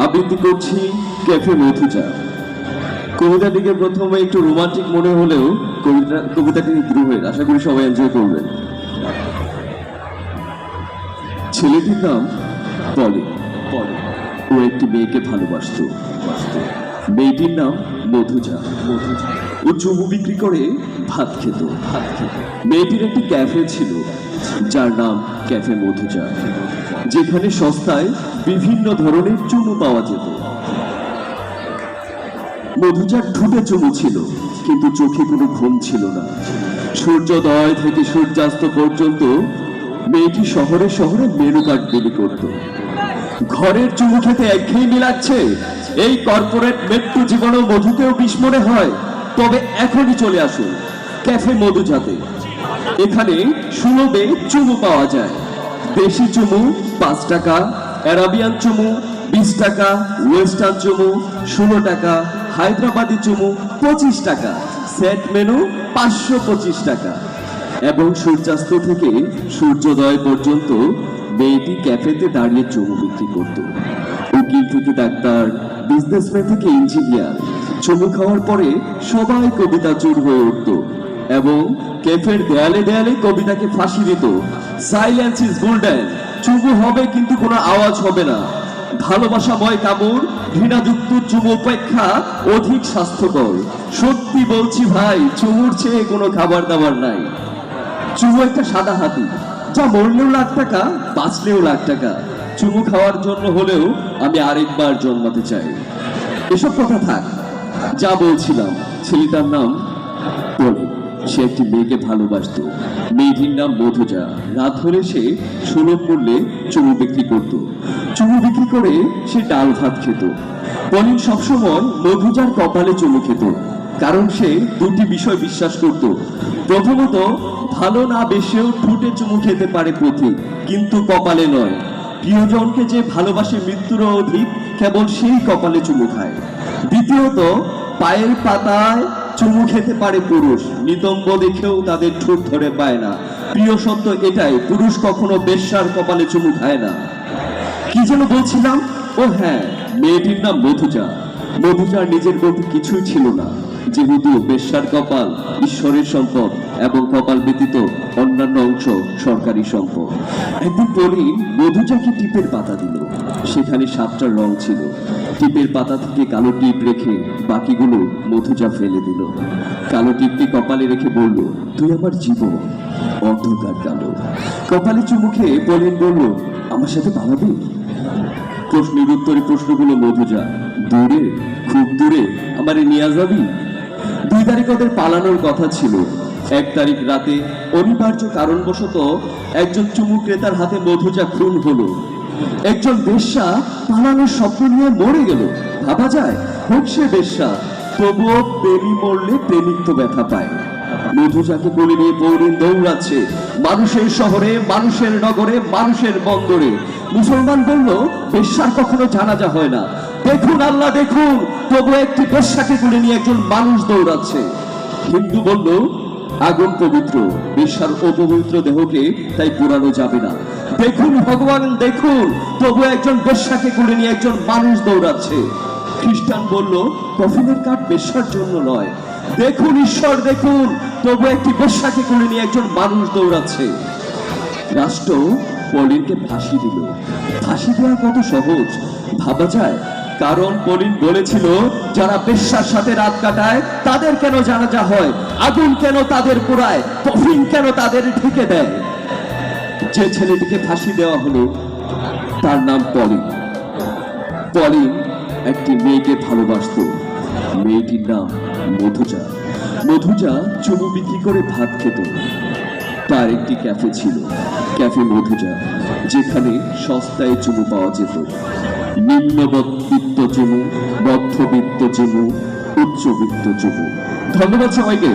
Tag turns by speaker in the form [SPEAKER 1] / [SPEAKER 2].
[SPEAKER 1] আবৃত্তি করছি ক্যাফে মধুচা। কবিতাটিকে প্রথমে একটু রোমান্টিক মনে হলেও কবিতাটি দ্রুহের, আশা করি সবাই এনজয় করবেন। ছেলেটির নাম পলি। ও একটি মেয়েকে ভালোবাসত। মেয়েটির নাম মধুজা। ও চুমু বিক্রি করে ভাত খেত। মেয়েটির একটি ক্যাফে ছিল যার নাম ক্যাফে মধুজা, যেখানে সস্তায় বিভিন্ন ধরনের চুমু পাওয়া যেত। মধুজার ঠোঁটে চুমু ছিল, কিন্তু চোখে কোনো ঘুম ছিল না। সূর্যোদয় থেকে সূর্যাস্ত পর্যন্ত মেয়েটি শহরে শহরে মেনু কার্ড বিলি করত। ঘরের চুমু খেতে একঘেয়েমি লাগছে, এই কর্পোরেট মৃত্যু জীবনেও মধুকেও বিষ মনে হয়? তবে এখনই চলে আসুন ক্যাফে মধুজাতে। এখানে সুলভে চুমু পাওয়া যায়। দেশি চুমু 5 টাকা, অ্যারাবিয়ান চুমু 20 টাকা, ওয়েস্টার্ন চুমু 16 টাকা, হায়দ্রাবাদি চুমু 25 টাকা, সেট মেনু 525 টাকা। এবং সূর্যাস্ত থেকে সূর্যোদয় পর্যন্ত মেয়েটি ক্যাফেতে দাঁড়িয়ে চুমু বিক্রি করত। উকিল থেকে ডাক্তার, বিজনেসম্যান থেকে ইঞ্জিনিয়ার, চুমু খাওয়ার পরে সবাই কবিতা চুর হয়ে উঠত এবং ক্যাফের দেয়ালে দেয়ালে কবিতাকে ফাঁসি দিত। Silence is golden. চুমু হবে কিন্তু কোনো আওয়াজ হবে না। ভালোবাসাময় কামড়, ঘৃণাযুক্ত চুমু অপেক্ষা অধিক স্বাস্থ্যকর। সত্যি বলছি ভাই, চুমুর চেয়ে কোনো খাবার দাবার নাই। চুমু একটা সাদা হাতি, যা মরলেও লাখ টাকা, বাঁচলেও লাখ টাকা। চুমু খাওয়ার জন্য হলেও আমি আরেকবার জন্মাতে চাই। এসব কথা থাক, যা বলছিলাম, ছেলেটার নাম পলি। সে একটি মেয়েকে ভালোবাসত। মেয়েটির নাম মধুজা। রাত হলে সে সুলভ মূল্যে চুমু বিক্রি করত। চুমু বিক্রি করে সে ডাল ভাত খেত। পলি সবসময় মধুজার কপালে চুমু খেত, কারণ সে দুটি বিষয় বিশ্বাস করত। প্রথমত, ভালো না বেশেও ঠোঁটে চুমু খেতে পারে পথিক, কিন্তু কপালে নয়। প্রিয়জনকে যে ভালোবাসে মৃত্যুরও অধিক, কেবল সেই কপালে চুমু খায়। দ্বিতীয়ত, পায়ের পাতায় চুমু খেতে পারে পুরুষ, নিতম্ব দেখেও তাদের ঠোঁট ধরে পায় না। প্রিয় সত্য এটাই, পুরুষ কখনো বেশ্যার কপালে চুমু খায় না। কি যেন বলছিলাম? ও হ্যাঁ, মেয়েটির নাম মধুজা। মধুজার নিজের বলতে কিছুই ছিল না, যেহেতু বেশ্যার কপাল ঈশ্বরের সম্পদ এবং কপাল ব্যতীত অন্যান্য অংশ সরকারি সম্পদ। একদিন পলি মধুজাকে টিপের পাতা দিল। সেখানে 7টা রং ছিল। টিপের পাতা থেকে কালো টিপ রেখে বাকিগুলো মধুজা ফেলে দিল। কালো টিপটি কপালে রেখে বলল, তুই আমার জীবন। অন্ধকার কালো। কপালে চুমু খেয়ে পলিন বলল, আমার সাথে পালাবি? প্রশ্নের উত্তরে প্রশ্নগুলো মধুজা, দূরে, খুব দূরে আমারে নিয়ে যাবি? 2 তারিখ ওদের পালানোর কথা ছিল। 1 তারিখ রাতে অনিবার্য কারণবশত একজন চুমু ক্রেতার হাতে মধুজা খুন হলো। একজন বেশ্যা পালানোর স্বপ্ন নিয়ে মরে গেল। ভাবা যায়? হোক সে বেশ্যা, তবুও প্রেমী মরলে প্রেমিক তো ব্যথা পায়। মধুজাকে কোলে নিয়ে পৌরিন দৌড়াচ্ছে মানুষের শহরে, মানুষের নগরে, মানুষের বন্দরে। মুসলমান বলল, বেশ্যার কখনো জানাজা হয় না। দেখুন আল্লাহ, দেখুন, তবু একটি বেশ্যাকে কোলে নিয়ে একজন মানুষ দৌড়াচ্ছে। হিন্দু বলল, আগুন পবিত্র, বেশ্যার অপবিত্র দেহকে তাই পোড়ানো যাবে না। দেখুন ভগবান, দেখুন, তবু একজন বেশ্যাকে কোলে নিয়ে একজন মানুষ দৌড়াচ্ছে। খ্রিস্টান বলল, কফিনের কাঠ বেশ্যার জন্য নয়। দেখুন ঈশ্বর, দেখুন, তবু একটি বেশ্যাকে কোলে নিয়ে একজন মানুষ দৌড়াচ্ছে। রাষ্ট্র পলিনকে ফাঁসি দিল। ফাঁসি দেওয়া কত সহজ, ভাবা যায়? কারণ পলিন বলেছিল, যারা বেশ্যার সাথে রাত কাটায় তাদের কেন জানাজা হয়? আগুন কেন তাদের পোড়ায়? কফিন কেন তাদের ঢেকে দেয়? যে ছেলেটিকে ফাঁসি দেওয়া হলো তার নাম পলিন। পলিন একটি মেয়েকে ভালোবাসত। মেয়েটির নাম মধুজা। মধুজা চুমু বিক্রি করে ভাত খেত। তার একটি ক্যাফে ছিল, ক্যাফে মধুজা, যেখানে সস্তায় চুমু পাওয়া যেত। নিম্নবিত্ত চুমু, মধ্যবিত্ত চুমু, উচ্চবিত্ত চুমু। ধন্যবাদ সবাইকে।